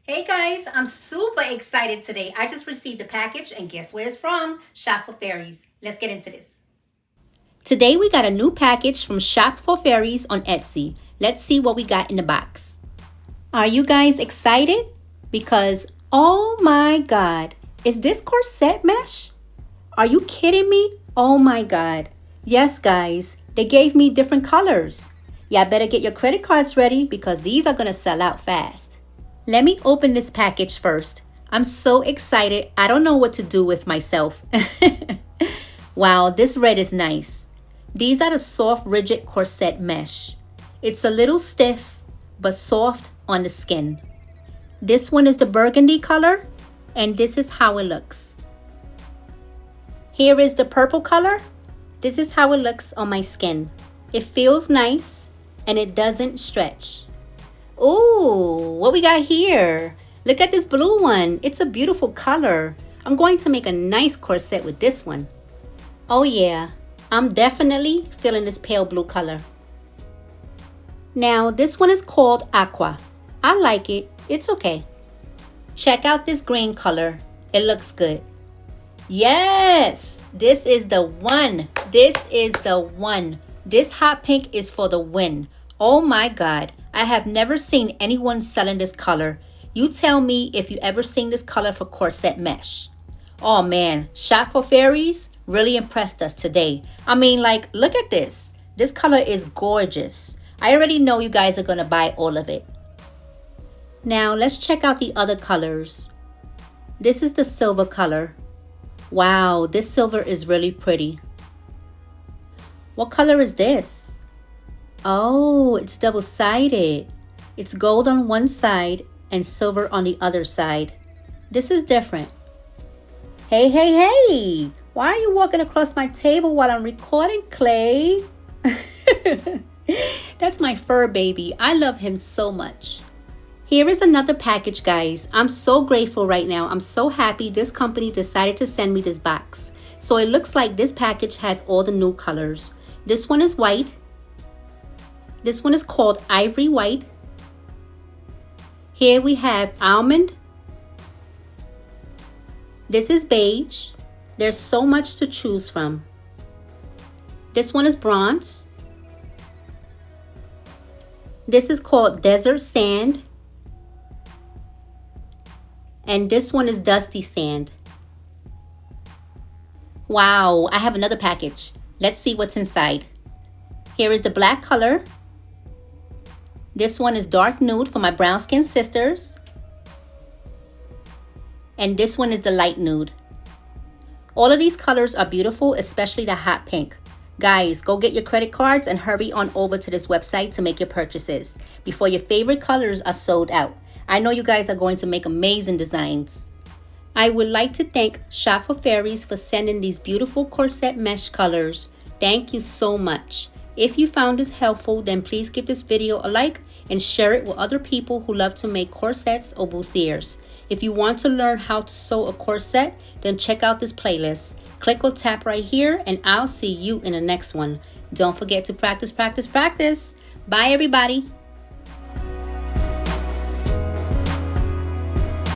Hey guys, I'm super excited today. I just received a package and guess where it's from? Shop for Fairies. Let's get into this. Today we got a new package from Shop for Fairies on Etsy. Let's see what we got in the box. Are you guys excited? Because oh my god, is this corset mesh? Are you kidding me? Oh my god. Yes guys, they gave me different colors. Y'all better get your credit cards ready because these are gonna sell out fast. Let me open this package first. I'm so excited. I don't know what to do with myself. Wow, this red is nice. These are the soft, rigid corset mesh. It's a little stiff, but soft on the skin. This one is the burgundy color, and this is how it looks. Here is the purple color. This is how it looks on my skin. It feels nice, and it doesn't stretch. Ooh, what we got here? Look at this blue one. It's a beautiful color. I'm going to make a nice corset with this one. Oh yeah, I'm definitely feeling this pale blue color. Now, this one is called Aqua. I like it. It's okay. Check out this green color. It looks good. Yes, this is the one. This is the one. This hot pink is for the win. Oh my God. I have never seen anyone selling this color. You tell me if you ever seen this color for corset mesh. Oh man, Shop for Fairies really impressed us today. I mean, like, look at this. This color is gorgeous. I already know you guys are gonna buy all of it. Now let's check out the other colors. This is the silver color. Wow, this silver is really pretty. What color is this? Oh, it's double-sided. It's gold on one side and silver on the other side. This is different. Hey, hey, hey! Why are you walking across my table while I'm recording, Clay? That's my fur baby. I love him so much. Here is another package, guys. I'm so grateful right now. I'm so happy this company decided to send me this box. So it looks like this package has all the new colors. This one is white. This one is called Ivory White. Here we have Almond. This is Beige. There's so much to choose from. This one is Bronze. This is called Desert Sand. And this one is Dusty Sand. Wow, I have another package. Let's see what's inside. Here is the black color. This one is dark nude for my brown skin sisters. And this one is the light nude. All of these colors are beautiful, especially the hot pink. Guys, go get your credit cards and hurry on over to this website to make your purchases before your favorite colors are sold out. I know you guys are going to make amazing designs. I would like to thank Shop for Fairies for sending these beautiful corset mesh colors. Thank you so much. If you found this helpful, then please give this video a like and share it with other people who love to make corsets or bustiers. If you want to learn how to sew a corset, then check out this playlist. Click or tap right here and I'll see you in the next one. Don't forget to practice, practice, practice. Bye everybody.